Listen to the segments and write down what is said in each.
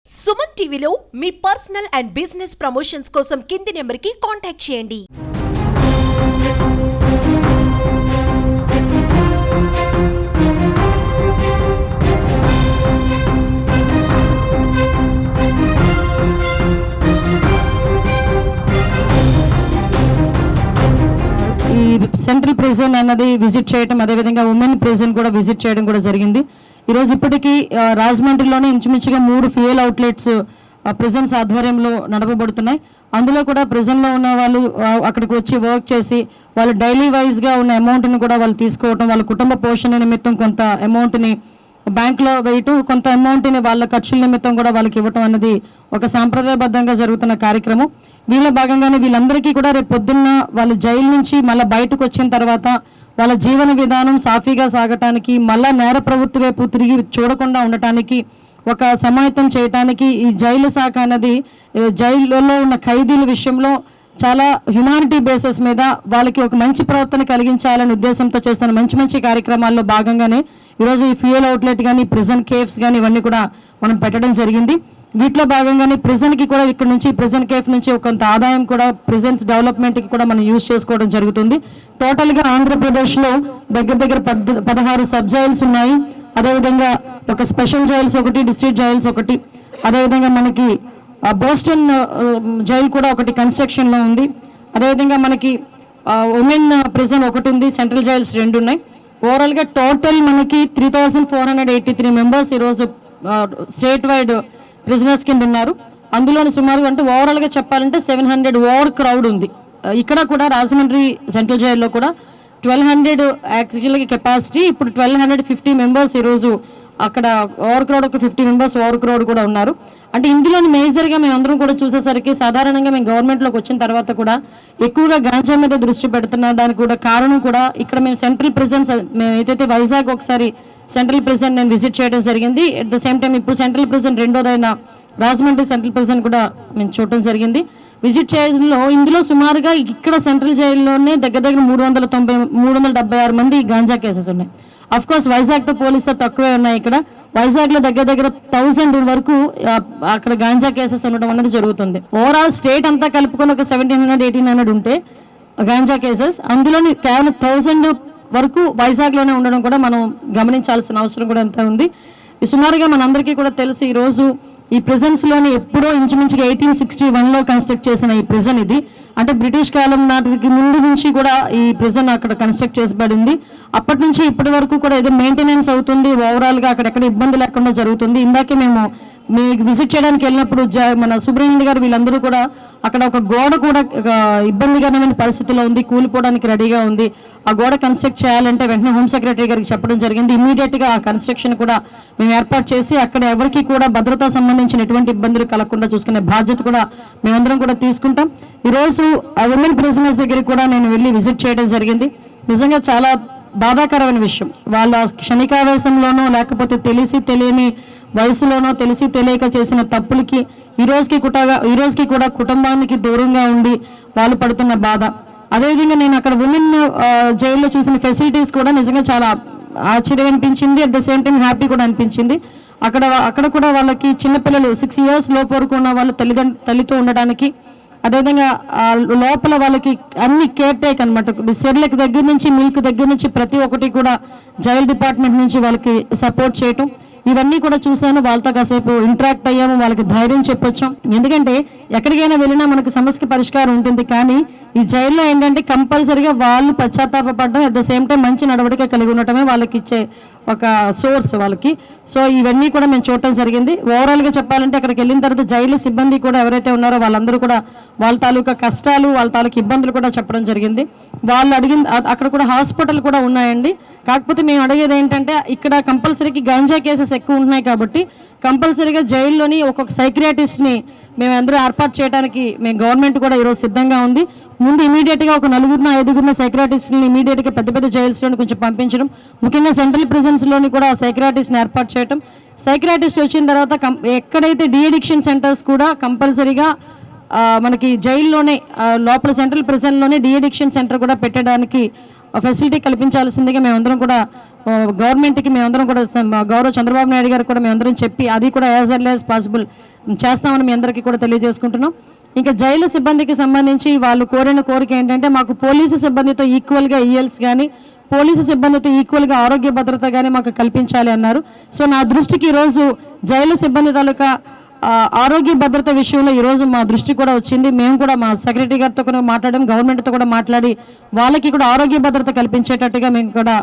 సుమన్ టీవీలో మీ personal and business promotions కోసం కింది నెంబర్కి కాంటాక్ట్ చేయండి. ఈ సెంట్రల్ ప్రిజన్ అన్నది విజిట్ చేయడం, అదేవిధంగా ఉమెన్ ప్రిజన్ కూడా విజిట్ చేయడం కూడా జరిగింది. ఈరోజు ఇప్పటికీ రాజమండ్రిలోనే ఇంచుమించుగా 3 ఫ్యూయల్ అవుట్లెట్స్ ప్రిజన్స్ ఆధ్వర్యంలో నడపబడుతున్నాయి. అందులో కూడా ప్రిజన్లో ఉన్న వాళ్ళు అక్కడికి వచ్చి వర్క్ చేసి వాళ్ళు డైలీ వైజ్గా ఉన్న అమౌంట్ని కూడా వాళ్ళు తీసుకోవటం, వాళ్ళ కుటుంబ పోషణ నిమిత్తం కొంత అమౌంట్ని బ్యాంక్లో వేయటం, కొంత అమౌంట్ని వాళ్ళ ఖర్చుల నిమిత్తం కూడా వాళ్ళకి ఇవ్వటం అన్నది ఒక సాంప్రదాయబద్ధంగా జరుగుతున్న కార్యక్రమం. వీళ్ళ భాగంగానే వీళ్ళందరికీ కూడా రేపు పొద్దున్న వాళ్ళ జైలు నుంచి మళ్ళీ బయటకు వచ్చిన తర్వాత వాళ్ళ జీవన విధానం సాఫీగా సాగటానికి, మళ్ళా నేర ప్రవృత్తి వైపు తిరిగి చూడకుండా ఉండటానికి, ఒక సమాయత్తం చేయటానికి ఈ జైలు శాఖ అనేది జైలులో ఉన్న ఖైదీల విషయంలో చాలా హ్యుమానిటీ బేసిస్ మీద వాళ్ళకి ఒక మంచి ప్రవర్తన కలిగించాలనే ఉద్దేశంతో చేస్తున్న మంచి మంచి కార్యక్రమాల్లో భాగంగానే ఈరోజు ఈ ఫ్యూయల్ అవుట్లెట్ కానీ ప్రిజన్ కేఫ్స్ కానీ ఇవన్నీ కూడా మనం పెట్టడం జరిగింది. వీటిలో భాగంగానే ప్రిజన్కి కూడా ఇక్కడ నుంచి ప్రిజన్ కేఫ్ నుంచి కొంత ఆదాయం కూడా ప్రిజన్స్ డెవలప్మెంట్కి కూడా మనం యూజ్ చేసుకోవడం జరుగుతుంది. టోటల్గా ఆంధ్రప్రదేశ్లో దగ్గర 16 సబ్ జైల్స్ ఉన్నాయి. అదేవిధంగా ఒక స్పెషల్ జైల్స్ ఒకటి, డిస్ట్రిక్ట్ జైల్స్ ఒకటి, అదేవిధంగా మనకి బోస్టన్ జైల్ కూడా ఒకటి కన్స్ట్రక్షన్లో ఉంది. అదేవిధంగా మనకి ఉమెన్ ప్రిజన్ ఒకటి ఉంది, సెంట్రల్ జైల్స్ 2 ఉన్నాయి. ఓవరాల్గా టోటల్ మనకి 3483 మెంబర్స్ ఈరోజు స్టేట్ వైడ్ ప్రిజనర్స్ కింద ఉన్నారు. అందులోని సుమారుగా అంటే ఓవరాల్గా చెప్పాలంటే 700 ఓవర్ క్రౌడ్ ఉంది. ఇక్కడ కూడా రాజమండ్రి సెంట్రల్ జైల్లో కూడా 1200 యాక్చువల్గా కెపాసిటీ, ఇప్పుడు 1250 మెంబర్స్ ఈరోజు అక్కడ ఓవర్ క్రౌడ్ ఒక 50 మెంబర్స్ ఓవర్ క్రౌడ్ కూడా ఉన్నారు. అంటే ఇందులోని మేజర్గా మేమందరం కూడా చూసేసరికి సాధారణంగా మేము గవర్నమెంట్లోకి వచ్చిన తర్వాత కూడా ఎక్కువగా గాంజా మీద దృష్టి పెడుతున్న దానికి కూడా కారణం కూడా ఇక్కడ మేము సెంట్రల్ ప్రిజన్స్ మేము ఏదైతే వైజాగ్ ఒకసారి సెంట్రల్ ప్రిజన్ నేను విజిట్ చేయడం జరిగింది. అట్ ద సేమ్ టైం ఇప్పుడు సెంట్రల్ ప్రిజన్ రెండోదైన రాజమండ్రి సెంట్రల్ ప్రిజన్ కూడా మేము చూడటం జరిగింది. విజిట్ చేయడంలో ఇందులో సుమారుగా ఇక్కడ సెంట్రల్ జైల్లోనే దగ్గర 376 మంది గాంజా కేసెస్ ఉన్నాయి. అఫ్ కోర్స్ వైజాగ్తో పోలిస్తే తక్కువే ఉన్నాయి. ఇక్కడ వైజాగ్లో దగ్గర 1000 వరకు అక్కడ గాంజా కేసెస్ ఉండడం అనేది జరుగుతుంది. ఓవరాల్ స్టేట్ అంతా కలుపుకొని ఒక 1700-1800 ఉంటే గాంజా కేసెస్, అందులోని కేవలం 1000 వరకు వైజాగ్లోనే ఉండడం కూడా మనం గమనించాల్సిన అవసరం కూడా ఎంత ఉంది. సుమారుగా మనందరికీ కూడా తెలుసు ఈరోజు ఈ ప్రిజన్స్లోని ఎప్పుడో ఇంచుమించుగా 1861లో కన్స్ట్రక్ట్ చేసిన ఈ ప్రిజన్ ఇది. అంటే బ్రిటిష్ కాలం నాటికి ముందు నుంచి కూడా ఈ ప్రిజన్ అక్కడ కన్స్ట్రక్ట్ చేసబడింది. అప్పటి నుంచి ఇప్పటి వరకు కూడా ఏదో మెయింటెనెన్స్ అవుతుంది, ఓవరాల్గా అక్కడెక్కడ ఇబ్బంది లేకుండా జరుగుతుంది. ఇందాకే మేము మీకు విజిట్ చేయడానికి వెళ్ళినప్పుడు మన సుబ్రహ్మణ్య గారు వీళ్ళందరూ కూడా అక్కడ ఒక గోడ కూడా ఇబ్బందికరమైన పరిస్థితిలో ఉంది, కూలిపోవడానికి రెడీగా ఉంది. ఆ గోడ కన్స్ట్రక్ట్ చేయాలంటే వెంటనే హోమ్ సెక్రటరీ గారికి చెప్పడం జరిగింది. ఇమీడియట్గా ఆ కన్స్ట్రక్షన్ కూడా మేము ఏర్పాటు చేసి అక్కడ ఎవరికి కూడా భద్రతా సంబంధించిన ఎటువంటి ఇబ్బందులు కలగకుండా చూసుకునే బాధ్యత కూడా మేమందరం కూడా తీసుకుంటాం. ఈరోజు ఆ ఉమెన్ ప్రిజనర్స్ దగ్గరికి కూడా నేను వెళ్ళి విజిట్ చేయడం జరిగింది. నిజంగా చాలా బాధాకరమైన విషయం. వాళ్ళ క్షణికావేశంలోనో లేకపోతే తెలియని వయసులోనో తెలిసి తెలియక చేసిన తప్పులకి ఈ రోజుకి కూడా కుటుంబానికి దూరంగా ఉండి వాళ్ళు పడుతున్న బాధ. అదేవిధంగా నేను అక్కడ ఉమెన్ జైల్లో చూసిన ఫెసిలిటీస్ కూడా నిజంగా చాలా ఆశ్చర్యం అనిపించింది. At the same time happy కూడా అనిపించింది. అక్కడ కూడా వాళ్ళకి చిన్నపిల్లలు 6 years లోపు వరకు ఉన్న వాళ్ళు తల్లితో ఉండడానికి, అదేవిధంగా లోపల వాళ్ళకి అన్ని కేర్ టేక్ అనమాట, సెర్లక్ దగ్గర నుంచి మిల్క్ దగ్గర నుంచి ప్రతి ఒక్కటి కూడా జైల్ డిపార్ట్మెంట్ నుంచి వాళ్ళకి సపోర్ట్ చేయటం, ఇవన్నీ కూడా చూశాను. వాళ్ళతో కాసేపు ఇంటరాక్ట్ అయ్యాము, వాళ్ళకి ధైర్యం చెప్పొచ్చాం. ఎందుకంటే ఎక్కడికైనా వెళ్ళినా మనకు సమస్యకి పరిష్కారం ఉంటుంది, కానీ ఈ జైల్లో ఏంటంటే కంపల్సరీగా వాళ్ళు పశ్చాత్తాపడడం, అట్ ద సేమ్ టైం మంచి నడవడిక కలిగి ఉండటమే వాళ్ళకి ఇచ్చే ఒక సోర్స్ వాళ్ళకి. సో ఇవన్నీ కూడా మేము చూడటం జరిగింది. ఓవరాల్గా చెప్పాలంటే అక్కడికి వెళ్ళిన తర్వాత జైలు సిబ్బంది కూడా ఎవరైతే ఉన్నారో వాళ్ళందరూ కూడా వాళ్ళ తాలూకా కష్టాలు, వాళ్ళ తాలూకా ఇబ్బందులు కూడా చెప్పడం జరిగింది. వాళ్ళు అక్కడ కూడా హాస్పిటల్ కూడా ఉన్నాయండి. కాకపోతే మేము అడిగేది ఏంటంటే ఇక్కడ కంపల్సరీకి గాంజా కేసెస్ ఎక్కువ ఉంటున్నాయి కాబట్టి కంపల్సరీగా జైల్లోని ఒక్కొక్క సైక్రియాటిస్ట్ని మేము అందరూ ఏర్పాటు చేయడానికి మేము గవర్నమెంట్ కూడా ఈరోజు సిద్ధంగా ఉంది. ముందు ఇమీడియట్గా ఒక 4-5 సైక్రియాటిస్ట్ని ఇమీడియట్గా పెద్ద జైల్స్లోని కొంచెం పంపించడం, ముఖ్యంగా సెంట్రల్ ప్రిజన్స్లోని కూడా సైక్రియాటిస్ట్ని ఏర్పాటు చేయడం. సైక్రియాటిస్ట్ వచ్చిన తర్వాత ఎక్కడైతే డీఅడిక్షన్ సెంటర్స్ కూడా కంపల్సరీగా మనకి జైల్లోనే లోపల సెంట్రల్ ప్రిజన్లోనే డీఅడిక్షన్ సెంటర్ కూడా పెట్టడానికి ఫెసిలిటీ కల్పించాల్సిందిగా మేమందరం కూడా గవర్నమెంట్కి మేమందరం కూడా గౌరవ చంద్రబాబు నాయుడు గారు కూడా మేమందరం చెప్పి అది కూడా యాజ్ ఎర్లీ యాజ్ పాసిబుల్ చేస్తామని మీ అందరికీ కూడా తెలియజేసుకుంటున్నాం. ఇంకా జైలు సిబ్బందికి సంబంధించి వాళ్ళు కోరిన కోరిక ఏంటంటే మాకు పోలీసు సిబ్బందితో ఈక్వల్గా ఈఎల్స్ కానీ పోలీసు సిబ్బందితో ఈక్వల్గా ఆరోగ్య భద్రత కానీ మాకు కల్పించాలి అన్నారు. సో నా దృష్టికి ఈరోజు జైలు సిబ్బంది తాలూకా ఆరోగ్య భద్రత విషయంలో ఈరోజు మా దృష్టి కూడా వచ్చింది. మేము కూడా మా సెక్రటరీ గారితో కూడా మాట్లాడాం, గవర్నమెంట్తో కూడా మాట్లాడి వాళ్ళకి కూడా ఆరోగ్య భద్రత కల్పించేటట్టుగా మేము కూడా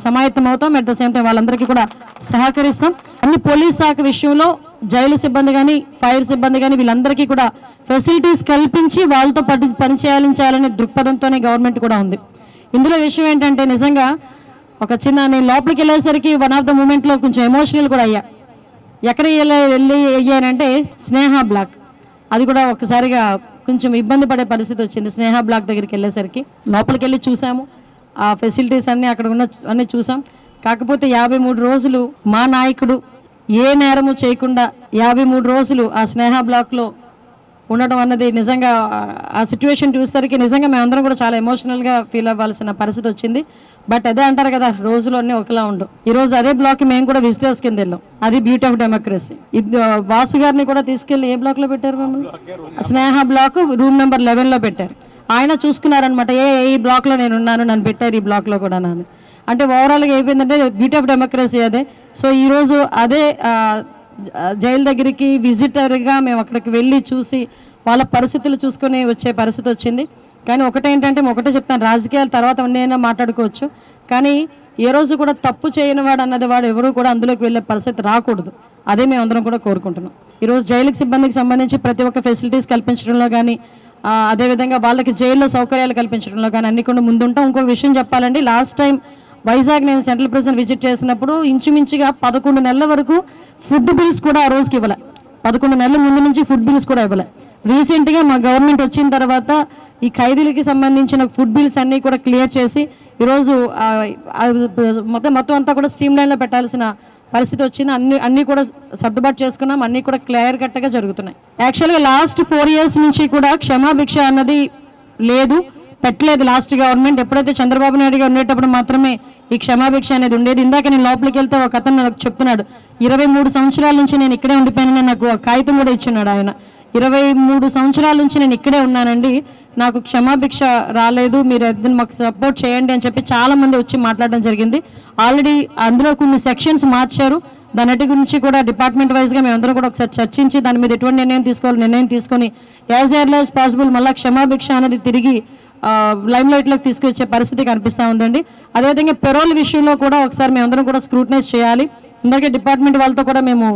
సమాయత్తం అవుతాం. అట్ ద సేమ్ టైం వాళ్ళందరికీ కూడా సహకరిస్తాం. అన్ని పోలీస్ శాఖ విషయంలో జైలు సిబ్బంది కానీ ఫైర్ సిబ్బంది కానీ వీళ్ళందరికీ కూడా ఫెసిలిటీస్ కల్పించి వాళ్ళతో పనిచేయాలనే దృక్పథంతోనే గవర్నమెంట్ కూడా ఉంది. ఇందులో విషయం ఏంటంటే నిజంగా ఒక నేను లోపలికి వెళ్ళేసరికి వన్ ఆఫ్ ద మూమెంట్లో కొంచెం ఎమోషనల్ కూడా అయ్యా. ఎక్కడ వెళ్ళి అయ్యానంటే స్నేహ బ్లాక్, అది కూడా ఒకసారిగా కొంచెం ఇబ్బంది పడే పరిస్థితి వచ్చింది. స్నేహ బ్లాక్ దగ్గరికి వెళ్ళేసరికి లోపలికి వెళ్ళి చూసాము, ఆ ఫెసిలిటీస్ అన్నీ అక్కడ అన్నీ చూసాం. కాకపోతే 53 రోజులు మా నాయకుడు ఏ నేరము చేయకుండా 53 రోజులు ఆ స్నేహ బ్లాక్లో ఉండడం అన్నది నిజంగా ఆ సిచ్యువేషన్ చూసేసరికి నిజంగా మేమందరం కూడా చాలా ఎమోషనల్గా ఫీల్ అవ్వాల్సిన పరిస్థితి వచ్చింది. బట్ అదే అంటారు కదా, రోజులు అన్నీ ఒకలా ఉండవు. ఈరోజు అదే బ్లాక్ మేము కూడా విజిటర్స్ కింద వెళ్ళాం. అది బ్యూటీ ఆఫ్ డెమోక్రసీ. వాసు గారిని కూడా తీసుకెళ్ళి ఏ బ్లాక్లో పెట్టారు మమ్మల్ని? స్నేహ బ్లాక్ రూమ్ నెంబర్ 11లో పెట్టారు. ఆయన చూసుకున్నారనమాట, ఈ బ్లాక్లో నేను ఉన్నాను, నన్ను పెట్టారు ఈ బ్లాక్లో కూడా నాను. అంటే ఓవరాల్గా అయిపోయిందంటే బ్యూటీ ఆఫ్ డెమోక్రసీ అదే. సో ఈరోజు అదే జైలు దగ్గరికి విజిటర్గా మేము అక్కడికి వెళ్ళి చూసి వాళ్ళ పరిస్థితులు చూసుకొని వచ్చే పరిస్థితి వచ్చింది. కానీ ఒకటేంటంటే ఒకటే చెప్తాను, రాజకీయాల తర్వాత ఉన్నైనా మాట్లాడుకోవచ్చు, కానీ ఏ రోజు కూడా తప్పు చేయని వాడు అన్నది వాడు ఎవరు కూడా అందులోకి వెళ్ళే పరిస్థితి రాకూడదు. అదే మేము అందరం కూడా కోరుకుంటున్నాం. ఈరోజు జైలుకి సిబ్బందికి సంబంధించి ప్రతి ఒక్క ఫెసిలిటీస్ కల్పించడంలో కానీ అదేవిధంగా వాళ్ళకి జైల్లో సౌకర్యాలు కల్పించడంలో కానీ అన్ని కూడా ముందుంటాం. ఇంకొక విషయం చెప్పాలండి, లాస్ట్ టైం వైజాగ్ నేను సెంట్రల్ ప్రిజన్ విజిట్ చేసినప్పుడు ఇంచుమించుగా 11 నెలల వరకు ఫుడ్ బిల్స్ కూడా ఆ రోజుకి ఇవ్వలే. 11 నెలల ముందు నుంచి ఫుడ్ బిల్స్ కూడా ఇవ్వలే. రీసెంట్గా మా గవర్నమెంట్ వచ్చిన తర్వాత ఈ ఖైదీలకి సంబంధించిన ఫుడ్ బిల్స్ అన్నీ కూడా క్లియర్ చేసి ఈరోజు మొత్తం అంతా కూడా స్ట్రీమ్ లైన్లో పెట్టాల్సిన పరిస్థితి వచ్చింది. అన్నీ కూడా సర్దుబాటు చేసుకున్నాం, అన్నీ కూడా క్లియర్ కట్గా జరుగుతున్నాయి. యాక్చువల్గా లాస్ట్ 4 years నుంచి కూడా క్షమాభిక్ష అన్నది లేదు, పెట్టలేదు లాస్ట్ గవర్నమెంట్. ఎప్పుడైతే చంద్రబాబు నాయుడు గారు ఉండేటప్పుడు మాత్రమే ఈ క్షమాభిక్ష అనేది ఉండేది. ఇందాక నేను లోపలికి వెళ్తే ఒక అతను నాకు చెప్తున్నాడు, 23 సంవత్సరాల నుంచి నేను ఇక్కడే ఉండిపోయానని నాకు కాగితం కూడా ఇచ్చున్నాడు ఆయన. 23 సంవత్సరాల నుంచి నేను ఇక్కడే ఉన్నానండి, నాకు క్షమాభిక్ష రాలేదు, మీరు మాకు సపోర్ట్ చేయండి అని చెప్పి చాలామంది వచ్చి మాట్లాడడం జరిగింది. ఆల్రెడీ అందులో కొన్ని సెక్షన్స్ మార్చారు. దాని గురించి కూడా డిపార్ట్మెంట్ వైజ్గా మేమందరం కూడా ఒకసారి చర్చించి దాని మీద ఎటువంటి నిర్ణయం తీసుకొని యాజ్ ఎర్లీ యాజ్ పాసిబుల్ మళ్ళీ క్షమాభిక్ష అనేది తిరిగి లైమ్ లైట్లోకి తీసుకొచ్చే పరిస్థితి కనిపిస్తూ ఉందండి. అదేవిధంగా పెరోల్ విషయంలో కూడా ఒకసారి మేమందరం కూడా స్క్రూటనైజ్ చేయాలి. ఇందాకే డిపార్ట్మెంట్ వాళ్ళతో కూడా మేము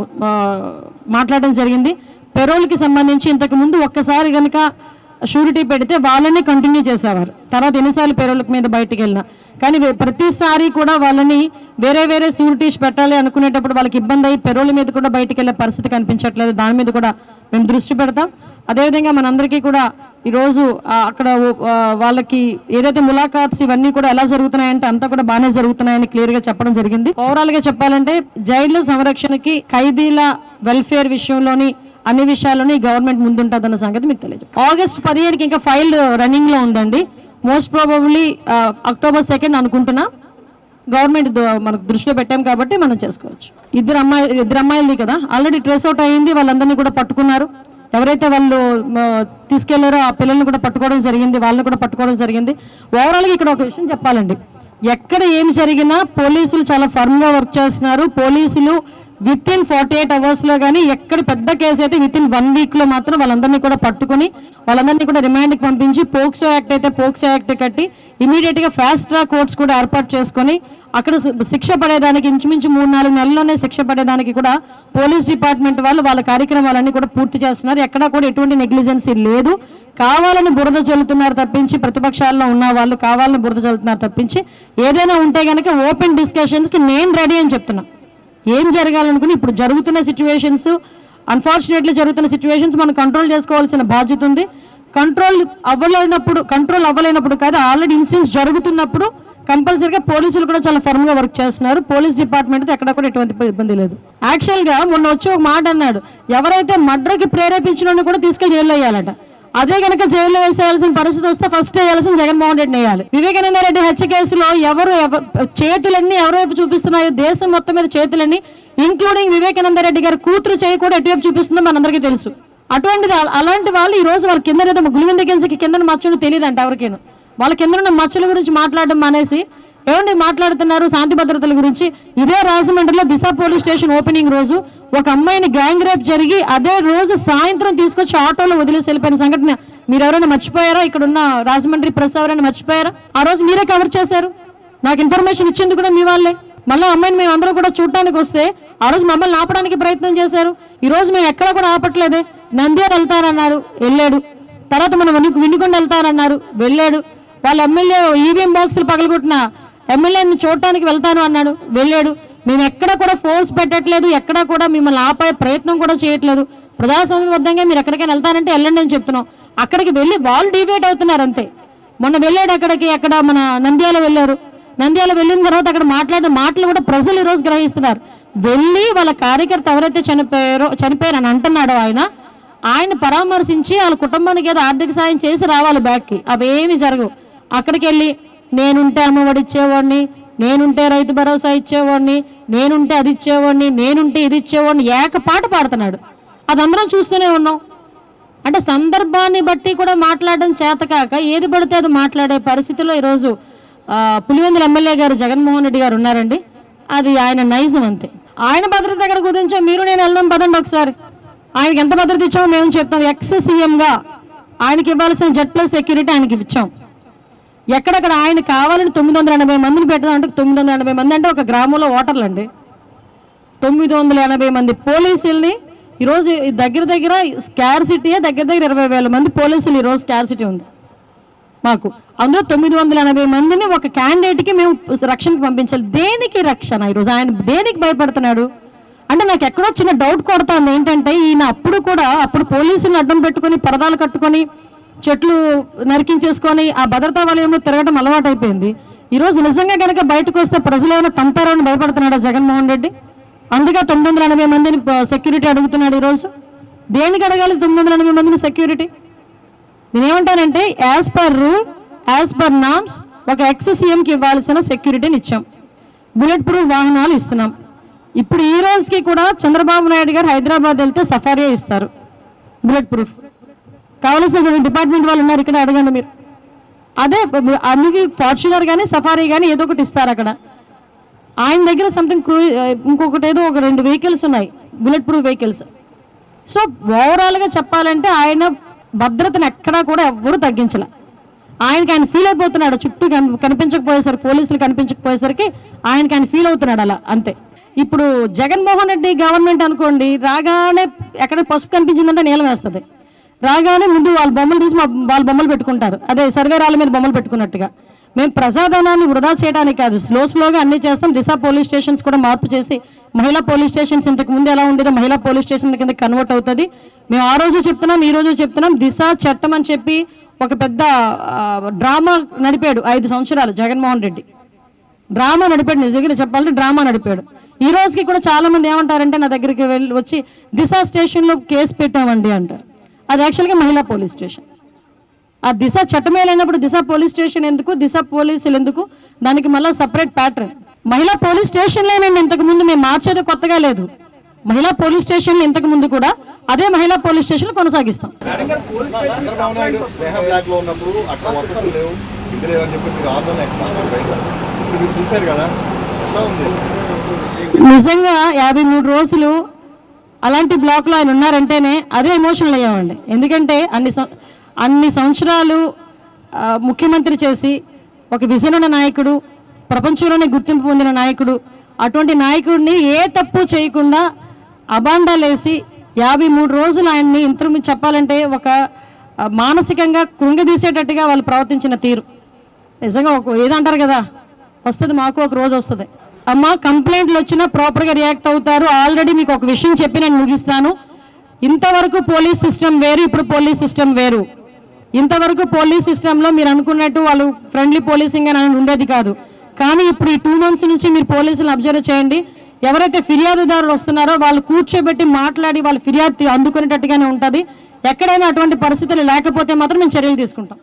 మాట్లాడడం జరిగింది. పెరోల్కి సంబంధించి ఇంతకుముందు ఒక్కసారి కనుక షూరిటీ పెడితే వాళ్ళని కంటిన్యూ చేసేవారు, తర్వాత ఎన్నిసార్లు పెరోల్ మీద బయటికి వెళ్ళినా. కానీ ప్రతిసారి కూడా వాళ్ళని వేరే షూరిటీస్ పెట్టాలి అనుకునేటప్పుడు వాళ్ళకి ఇబ్బంది అయ్యి పెరోల్ మీద కూడా బయటికి వెళ్ళే పరిస్థితి కనిపించట్లేదు. దాని మీద కూడా మేము దృష్టి పెడతాం. అదేవిధంగా మనందరికీ కూడా ఈరోజు అక్కడ వాళ్ళకి ఏదైతే ములాఖాత్స్ ఇవన్నీ కూడా ఎలా జరుగుతున్నాయంటే అంతా కూడా బాగానే జరుగుతున్నాయని క్లియర్గా చెప్పడం జరిగింది. ఓవరాల్గా చెప్పాలంటే జైళ్ళ సంరక్షణకి ఖైదీల వెల్ఫేర్ విషయంలోని అన్ని విషయాల్లోని గవర్నమెంట్ ముందుంటుందన్న సంగతి మీకు తెలియదు. August 17కి ఇంకా ఫైల్ రన్నింగ్లో ఉందండి. మోస్ట్ ప్రాబబ్లీ October 2nd అనుకుంటున్నా. గవర్నమెంట్ మనకు దృష్టిలో పెట్టాం కాబట్టి మనం చేసుకోవచ్చు. ఇద్దరు అమ్మాయిలది కదా, ఆల్రెడీ ట్రేస్ అవుట్ అయ్యింది, వాళ్ళందరినీ కూడా పట్టుకున్నారు. ఎవరైతే వాళ్ళు తీసుకెళ్లారో ఆ పిల్లల్ని కూడా పట్టుకోవడం జరిగింది, వాళ్ళని కూడా పట్టుకోవడం జరిగింది. ఓవరాల్గా ఇక్కడ ఒక విషయం చెప్పాలండి, ఎక్కడ ఏం జరిగినా పోలీసులు చాలా ఫర్మ్గా వర్క్ చేస్తున్నారు. పోలీసులు వితిన్ 48 అవర్స్లో కానీ ఎక్కడ పెద్ద కేసు అయితే వితిన్ 1 వీక్లో మాత్రం వాళ్ళందరినీ కూడా పట్టుకుని వాళ్ళందరినీ కూడా రిమాండ్కి పంపించి పోక్సో యాక్ట్ అయితే పోక్సో యాక్ట్ కట్టి ఇమీడియట్గా ఫాస్ట్ ట్రాక్ కోర్ట్స్ కూడా ఏర్పాటు చేసుకొని అక్కడ శిక్ష పడేదానికి ఇంచుమించు 3-4 నెలల్లోనే శిక్ష పడేదానికి కూడా పోలీస్ డిపార్ట్మెంట్ వాళ్ళు వాళ్ళ కార్యక్రమాలన్నీ కూడా పూర్తి చేస్తున్నారు. ఎక్కడా కూడా ఎటువంటి నెగ్లిజెన్సీ లేదు. కావాలని బురద చల్లుతున్నారు తప్పించి, ప్రతిపక్షాల్లో ఉన్న వాళ్ళు కావాలని బురద చల్లుతున్నారు తప్పించి, ఏదైనా ఉంటే కనుక ఓపెన్ డిస్కషన్స్కి నేను రెడీ అని చెప్తున్నా. ఏం జరగాలనుకుని ఇప్పుడు జరుగుతున్న సిచ్యువేషన్స్, అన్ఫార్చునేట్లీ జరుగుతున్న సిచ్యువేషన్స్ మనం కంట్రోల్ చేసుకోవాల్సిన బాధ్యత ఉంది. కంట్రోల్ అవ్వలేనప్పుడు కాదు, ఆల్రెడీ ఇన్సిడెంట్స్ జరుగుతున్నప్పుడు కంపల్సరీగా పోలీసులు కూడా చాలా ఫర్మ్గా వర్క్ చేస్తున్నారు. పోలీస్ డిపార్ట్మెంట్తో ఎక్కడ కూడా ఎటువంటి ఇబ్బంది లేదు. యాక్చువల్గా మొన్న వచ్చి ఒక మాట అన్నాడు, ఎవరైతే మర్డర్కి ప్రేరేపించిన కూడా తీసుకెళ్ళి జైల్లో వేయాలట. అదే కనుక జైల్లో వేసేయాల్సిన పరిస్థితి వస్తే ఫస్ట్ వేయాల్సిన జగన్మోహన్ రెడ్డిని వేయాలి. వివేకానంద రెడ్డి హత్య కేసులో చేతులన్నీ ఎవరివైపు చూపిస్తున్నాయో, దేశం మొత్తం మీద చేతులన్నీ, ఇంక్లూడింగ్ వివేకానంద రెడ్డి గారి కూతురు చేయి కూడా ఎటువైపు చూపిస్తుందో మనందరికీ తెలుసు. అటువంటిది అలాంటి వాళ్ళు ఈ రోజు వాళ్ళ కింద ఏదో గులివింద కిందకి కింద మచ్చను తెలియదంట ఎవరికైనా. వాళ్ళ కింద ఉన్న మచ్చల గురించి మాట్లాడడం మానేసి ఏమండి మాట్లాడుతున్నారు శాంతి భద్రతల గురించి. ఇదే రాజమండ్రిలో దిశ పోలీస్ స్టేషన్ ఓపెనింగ్ రోజు ఒక అమ్మాయిని గ్యాంగ్ రేప్ జరిగి అదే రోజు సాయంత్రం తీసుకొచ్చి ఆటోలో వదిలేసి వెళ్ళిపోయిన సంఘటన మీరు ఎవరైనా మర్చిపోయారా? ఇక్కడ ఉన్న రాజమండ్రి ప్రెస్ ఎవరైనా మర్చిపోయారా? ఆ రోజు మీరే కవర్ చేశారు. నాకు ఇన్ఫర్మేషన్ ఇచ్చింది కూడా మీ వాళ్ళే. మళ్ళీ అమ్మాయిని మేము అందరూ కూడా చూడటానికి వస్తే ఆ రోజు మమ్మల్ని ఆపడానికి ప్రయత్నం చేశారు. ఈ రోజు మేము ఎక్కడ కూడా ఆపట్లేదే. నంద్యాల వెళ్తానన్నాడు, వెళ్ళాడు. తర్వాత మనం వినుకొండ వెళ్తానన్నారు, వెళ్ళాడు. వాళ్ళ ఎమ్మెల్యే ఈవీఎం బాక్సులు పగలగొట్టిన ఎమ్మెల్యేని చూడటానికి వెళ్తాను అన్నాడు, వెళ్ళాడు. మేము ఎక్కడ కూడా ఫోర్స్ పెట్టట్లేదు, ఎక్కడ కూడా మిమ్మల్ని ఆపే ప్రయత్నం కూడా చేయట్లేదు. ప్రజాస్వామ్యబద్ధంగా మీరు ఎక్కడికైనా వెళ్తానంటే వెళ్ళండి అని చెప్తున్నాం. అక్కడికి వెళ్ళి వాళ్ళు డివేట్ అవుతున్నారు అంతే. మొన్న వెళ్ళాడు అక్కడ మన నంద్యాల వెళ్ళారు. నంద్యాల వెళ్ళిన తర్వాత అక్కడ మాట్లాడిన మాటలు కూడా ప్రజలు ఈరోజు గ్రహిస్తున్నారు. వెళ్ళి వాళ్ళ కార్యకర్త ఎవరైతే చనిపోయారు అని అంటున్నాడో ఆయన పరామర్శించి వాళ్ళ కుటుంబానికి ఏదో ఆర్థిక సాయం చేసి రావాలి బ్యాక్కి. అవేమి జరగవు. అక్కడికి వెళ్ళి నేనుంటే అమ్మఒడి ఇచ్చేవాడిని, నేనుంటే రైతు భరోసా ఇచ్చేవాడిని, నేనుంటే అది ఇచ్చేవాడిని, నేనుంటే ఇది ఇచ్చేవాడిని ఏకపాట పాడుతున్నాడు. అది అందరం చూస్తూనే ఉన్నాం. అంటే సందర్భాన్ని బట్టి కూడా మాట్లాడడం చేతకాక ఏది పడితే అది మాట్లాడే పరిస్థితిలో ఈరోజు పులివెందుల ఎమ్మెల్యే గారు జగన్మోహన్ రెడ్డి గారు ఉన్నారండి. అది ఆయన నైజం అంతే. ఆయన భద్రత ఎక్కడ కుదించో మీరు నేను వెళ్దాం పదండి ఒకసారి. ఆయనకి ఎంత భద్రత ఇచ్చామో మేము చెప్తాం. ఎక్స్ సీఎంగా ఆయనకి ఇవ్వాల్సిన Z+ సెక్యూరిటీ ఆయనకి ఇచ్చాం. ఎక్కడెక్కడ ఆయన కావాలని 980 మందిని పెడదామంటే 980 మంది అంటే ఒక గ్రామంలో ఓటర్లు అండి. 980 మంది పోలీసుల్ని ఈరోజు దగ్గర స్కార్సిటీ దగ్గర 20,000 మంది పోలీసులు ఈరోజు స్కార్సిటీ ఉంది మాకు. అందులో 980 మందిని ఒక క్యాండిడేట్కి మేము రక్షణకి పంపించాలి. దేనికి రక్షణ? ఈరోజు ఆయన దేనికి భయపడుతున్నాడు అంటే నాకు ఎక్కడో చిన్న డౌట్ కొడుతుంది. ఏంటంటే ఈయన అప్పుడు పోలీసులను అడ్డం పెట్టుకొని పరదాలు కట్టుకొని చెట్లు నరికించేసుకొని ఆ భద్రతా వలయంలో తిరగడం అలవాటు అయిపోయింది. ఈరోజు నిజంగా కనుక బయటకు వస్తే ప్రజలు ఏమైనా తంతారని భయపడుతున్నాడా జగన్మోహన్ రెడ్డి? అందుకే 980 మందిని సెక్యూరిటీ అడుగుతున్నాడు. ఈరోజు దేనికి అడగాలి 980 మందిని సెక్యూరిటీ? నేనేమంటానంటే as per rule, as per norms ఒక ఎక్స్ సీఎంకి ఇవ్వాల్సిన సెక్యూరిటీని ఇచ్చాం. బుల్లెట్ ప్రూఫ్ వాహనాలు ఇస్తున్నాం. ఇప్పుడు ఈ రోజుకి కూడా చంద్రబాబు నాయుడు గారు హైదరాబాద్ వెళ్తే సఫారీ ఇస్తారు బుల్లెట్ ప్రూఫ్. కావలసిన డిపార్ట్మెంట్ వాళ్ళు ఉన్నారు ఇక్కడ, అడగండి మీరు. అదే అన్నికి ఫార్చునర్ కానీ సఫారీ కానీ ఏదో ఒకటి ఇస్తారు అక్కడ. ఆయన దగ్గర సంథింగ్ ఇంకొకటి ఏదో ఒక 2 వెహికల్స్ ఉన్నాయి బుల్లెట్ ప్రూఫ్ వెహికల్స్. సో ఓవరాల్గా చెప్పాలంటే ఆయన భద్రతను ఎక్కడా కూడా ఎవ్వరూ తగ్గించలే. ఆయన ఫీల్ అయిపోతున్నాడు. చుట్టూ కనిపించకపోయేసరికి, పోలీసులు కనిపించకపోయేసరికి ఆయన ఫీల్ అవుతున్నాడు అలా అంతే. ఇప్పుడు జగన్మోహన్ రెడ్డి గవర్నమెంట్ అనుకోండి, రాగానే ఎక్కడ పసుపు కనిపించిందంటే నీలం వేస్తుంది. రాగానే ముందు వాళ్ళ బొమ్మలు తీసి వాళ్ళ బొమ్మలు పెట్టుకుంటారు. అదే సర్వేరాల మీద బొమ్మలు పెట్టుకున్నట్టుగా. మేము ప్రజాధనాన్ని వృధా చేయడానికి కాదు, స్లోగా అన్నీ చేస్తాం. దిశ పోలీస్ స్టేషన్స్ కూడా మార్పు చేసి మహిళా పోలీస్ స్టేషన్స్ ఇంతకు ముందు ఎలా ఉండేదో మహిళా పోలీస్ స్టేషన్ కింద కన్వర్ట్ అవుతుంది. మేము ఆ రోజు చెప్తున్నాం, ఈ రోజు చెప్తున్నాం. దిశ చట్టం అని చెప్పి ఒక పెద్ద డ్రామా నడిపాడు 5 సంవత్సరాలు జగన్మోహన్ రెడ్డి. డ్రామా నడిపాడు, నిజంగా చెప్పాలంటే డ్రామా నడిపాడు. ఈ రోజుకి కూడా చాలా మంది ఏమంటారంటే నా దగ్గరికి వచ్చి దిశ స్టేషన్లో కేసు పెట్టామండి అంటారు. అది యాక్చువల్గా మహిళా పోలీస్ స్టేషన్. ఆ దిశ చట్టమే లేనప్పుడు దిశ పోలీస్ స్టేషన్ ఎందుకు, దిశ పోలీసులు ఎందుకు? దానికి మళ్ళీ సపరేట్ ప్యాటర్న్. మహిళా పోలీస్ స్టేషన్లేనండి ఇంతకు ముందు, మేము మార్చేది కొత్తగా లేదు. మహిళా పోలీస్ స్టేషన్లు ఇంతకు ముందు కూడా అదే మహిళా పోలీస్ స్టేషన్లు కొనసాగిస్తాం. నిజంగా 53 రోజులు అలాంటి బ్లాక్లో ఆయన ఉన్నారంటేనే అదే ఎమోషనల్ అయ్యామండి. ఎందుకంటే అన్ని సంవత్సరాలు ముఖ్యమంత్రి చేసి ఒక విజన్ ఉన్న నాయకుడు, ప్రపంచంలోనే గుర్తింపు పొందిన నాయకుడు, అటువంటి నాయకుడిని ఏ తప్పు చేయకుండా అబాండాలేసి 53 రోజులు ఆయన్ని ఇంతకు చెప్పాలంటే ఒక మానసికంగా కృంగదీసేటట్టుగా వాళ్ళు ప్రవర్తించిన తీరు నిజంగా ఏదంటారు కదా, వస్తుంది మాకు ఒక రోజు వస్తుంది. అమ్మ కంప్లైంట్లు వచ్చినా ప్రాపర్గా రియాక్ట్ అవుతారు. ఆల్రెడీ మీకు ఒక విషయం చెప్పి నేను ముగిస్తాను. ఇంతవరకు పోలీస్ సిస్టమ్ వేరు, ఇప్పుడు పోలీస్ సిస్టమ్ వేరు. ఇంతవరకు పోలీస్ సిస్టంలో మీరు అనుకున్నట్టు వాళ్ళు ఫ్రెండ్లీ పోలీసింగ్ అని ఉండేది కాదు. కానీ ఇప్పుడు ఈ 2 months నుంచి మీరు పోలీసులు అబ్జర్వ్ చేయండి. ఎవరైతే ఫిర్యాదుదారులు వస్తున్నారో వాళ్ళు కూర్చోబెట్టి మాట్లాడి వాళ్ళ ఫిర్యాదు అందుకునేటట్టుగానే ఉంటుంది. ఎక్కడైనా అటువంటి పరిస్థితులు లేకపోతే మాత్రం మేము చర్యలు తీసుకుంటాం.